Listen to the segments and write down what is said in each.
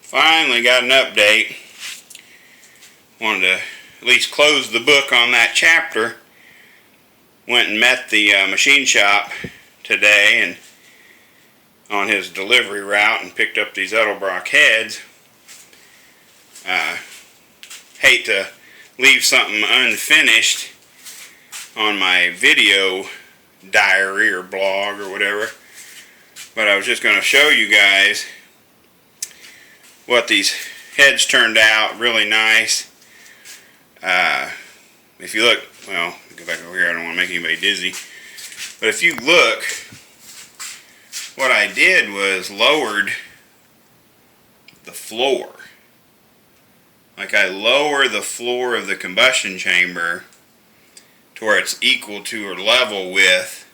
Finally got an update. Wanted to at least close the book on that chapter. Went and met the machine shop today and on his delivery route and picked up these Edelbrock heads. Hate to leave something unfinished on my video diary or blog or whatever, but I was just going to show you guys what these heads turned out. Really nice. If you look, well, go back over here, I don't want to make anybody dizzy, but if you look, what I did was lowered the floor. Like I lower the floor of the combustion chamber to where it's equal to or level with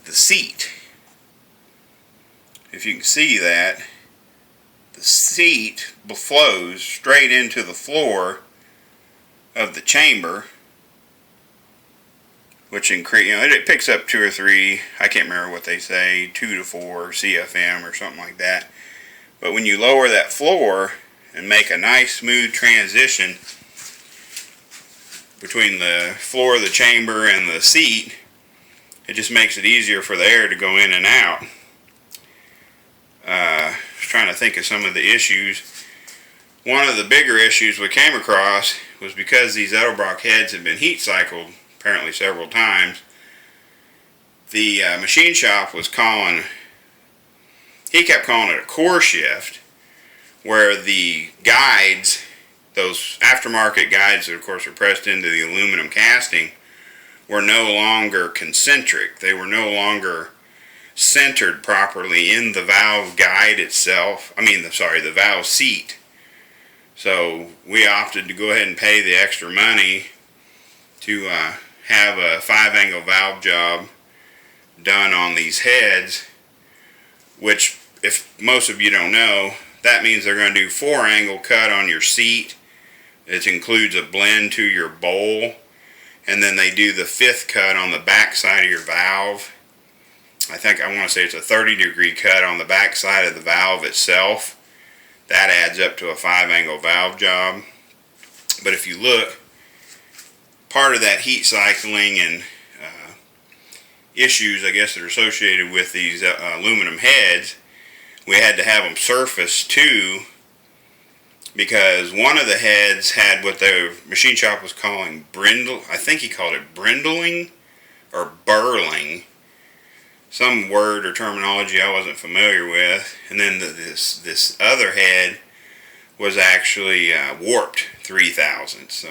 the seat. If you can see that, the seat flows straight into the floor of the chamber, which it picks up 2 or 3, I can't remember what they say, 2 to 4 CFM or something like that. But when you lower that floor and make a nice smooth transition between the floor of the chamber and the seat, it just makes it easier for the air to go in and out. I was trying to think of some of the issues. One of the bigger issues we came across was because these Edelbrock heads have been heat cycled apparently several times. The machine shop was he kept calling it a core shift, where the guides, those aftermarket guides that of course are pressed into the aluminum casting, were no longer concentric. They were no longer centered properly in the valve guide itself. The valve seat. So we opted to go ahead and pay the extra money to have a 5-angle valve job done on these heads, which, if most of you don't know, that means they're going to do 4-angle cut on your seat. It includes a blend to your bowl, and then they do the 5th cut on the back side of your valve. I want to say it's a 30-degree cut on the back side of the valve itself. That adds up to a 5-angle valve job. But if you look, part of that heat cycling and issues, I guess, that are associated with these aluminum heads, we had to have them surfaced too, because one of the heads had what the machine shop was calling I think he called it brindling or burrling, some word or terminology I wasn't familiar with. And then this other head was actually warped 3,000. So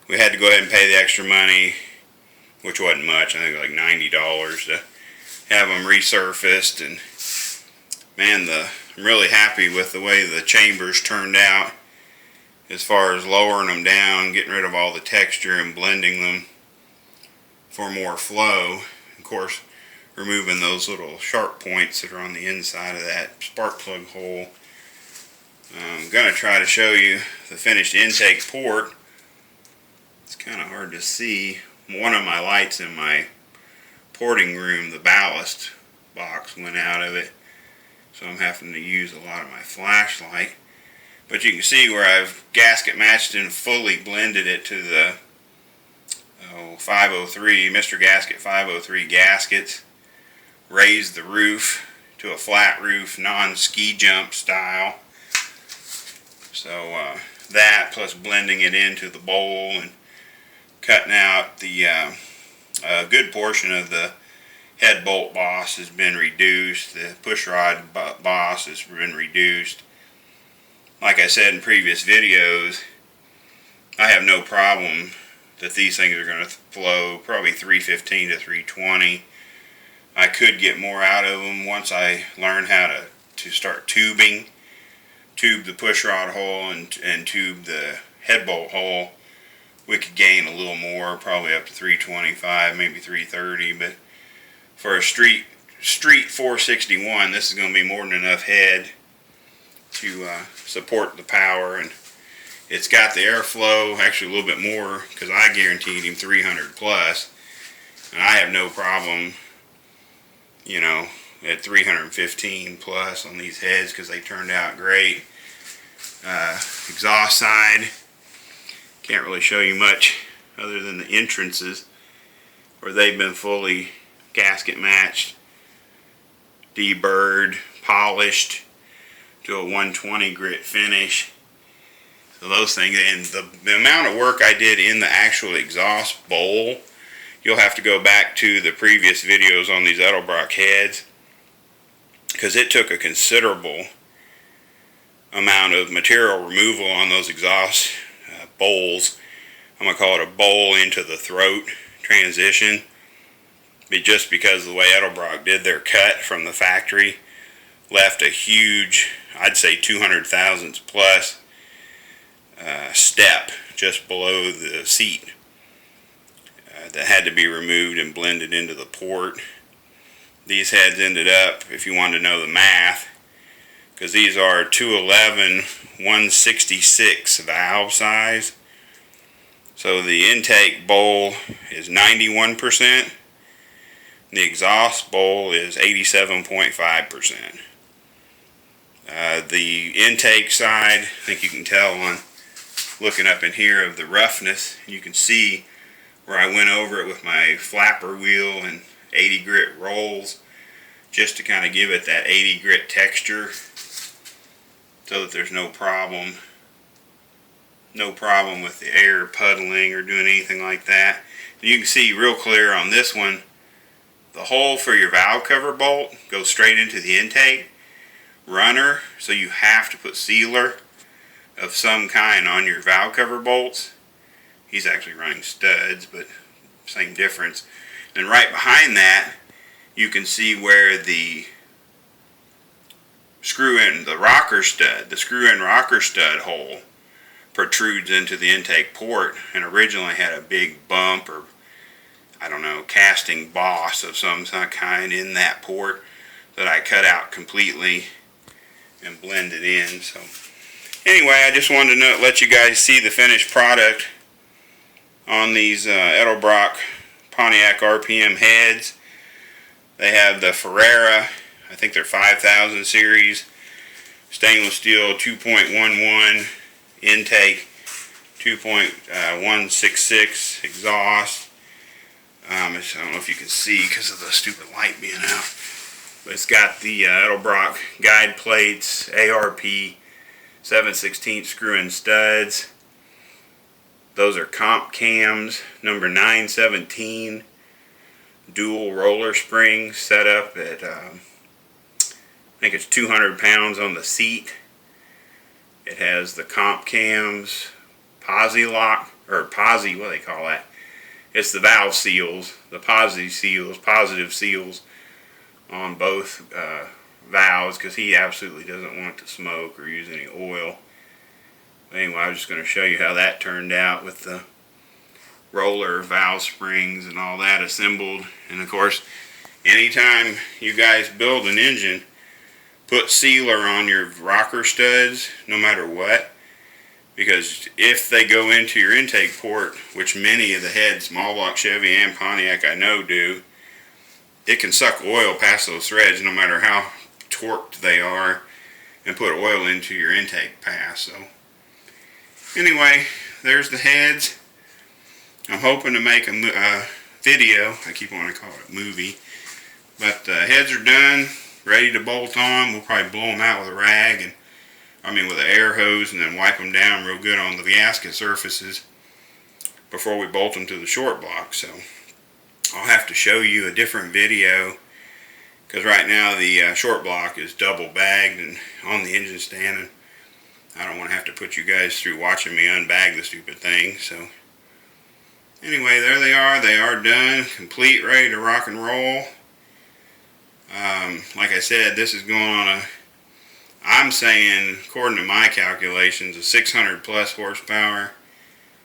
we had to go ahead and pay the extra money, which wasn't much. I think like $90 to have them resurfaced. And man, I'm really happy with the way the chambers turned out as far as lowering them down, getting rid of all the texture and blending them for more flow. Of course, removing those little sharp points that are on the inside of that spark plug hole. I'm going to try to show you the finished intake port. It's kind of hard to see. One of my lights in my porting room, the ballast box went out of it, so I'm having to use a lot of my flashlight. But you can see where I've gasket matched and fully blended it to the 503, Mr. Gasket 503 gaskets. Raised the roof to a flat roof, non-ski jump style. So that plus blending it into the bowl and cutting out the good portion of the head bolt boss has been reduced. The push rod boss has been reduced. Like I said in previous videos, I have no problem that these things are going to flow probably 315 to 320. I could get more out of them once I learn how to start tubing. Tube the push rod hole and tube the head bolt hole. We could gain a little more, probably up to 325, maybe 330. But for a street 461, this is going to be more than enough head to support the power. And it's got the airflow, actually a little bit more, because I guaranteed him 300 plus. And I have no problem, at 315 plus on these heads because they turned out great. Exhaust side, can't really show you much other than the entrances where they've been fully gasket matched, deburred, polished to a 120 grit finish. So those things, and the amount of work I did in the actual exhaust bowl, you'll have to go back to the previous videos on these Edelbrock heads, because it took a considerable amount of material removal on those exhaust bowls. I'm going to call it a bowl into the throat transition, just because the way Edelbrock did their cut from the factory left a huge, I'd say 200 thousandths plus step just below the seat that had to be removed and blended into the port. These heads ended up, if you wanted to know the math, because these are 211 166 valve size, so the intake bowl is 91%, the exhaust bowl is 87.5%. The intake side, I think you can tell on looking up in here of the roughness. You can see where I went over it with my flapper wheel and 80 grit rolls, just to kind of give it that 80 grit texture, so that there's no problem with the air puddling or doing anything like that. You can see real clear on this one, the hole for your valve cover bolt goes straight into the intake runner, so you have to put sealer of some kind on your valve cover bolts. He's actually running studs, but same difference. And right behind that, you can see where the screw-in, the rocker stud, the screw-in rocker stud hole protrudes into the intake port, and originally had a big bump or, I don't know, casting boss of some kind in that port that I cut out completely and blended in. So anyway, I just wanted to let you guys see the finished product on these Edelbrock Pontiac RPM heads. They have the Ferrera, I think they're 5000 series, stainless steel 2.11 intake, 2.166 exhaust. I don't know if you can see because of the stupid light being out, but it's got the Edelbrock guide plates, ARP 7/16 screw-in studs. Those are comp cams, number 917, dual roller springs set up at, I think it's 200 pounds on the seat. It has the comp cams, posi lock, or posi, what do they call that? It's the valve seals, the positive seals on both valves, because he absolutely doesn't want to smoke or use any oil. Anyway, I was just going to show you how that turned out with the roller valve springs and all that assembled. And of course, anytime you guys build an engine, put sealer on your rocker studs no matter what, because if they go into your intake port, which many of the heads, small block Chevy and Pontiac I know do, it can suck oil past those threads no matter how torqued they are, and put oil into your intake pass. So anyway, there's the heads. I'm hoping to make a video. I keep wanting to call it a movie. But the heads are done, ready to bolt on. We'll probably blow them out with a rag, with an air hose, and then wipe them down real good on the gasket surfaces before we bolt them to the short block. So I'll have to show you a different video, because right now the short block is double bagged and on the engine stand, and I don't want to have to put you guys through watching me unbag the stupid thing. So anyway, there they are done, complete, ready to rock and roll. Like I said, this is going on I'm saying, according to my calculations, a 600 plus horsepower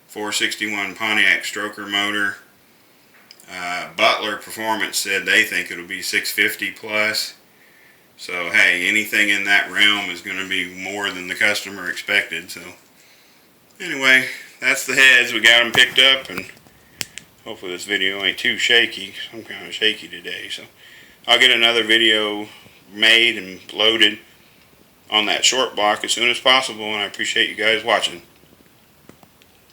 461 Pontiac stroker motor. Butler Performance said they think it'll be 650 plus. So hey, anything in that realm is going to be more than the customer expected. So anyway, that's the heads. We got them picked up, and hopefully this video ain't too shaky. I'm kind of shaky today, so I'll get another video made and loaded on that short block as soon as possible, and I appreciate you guys watching.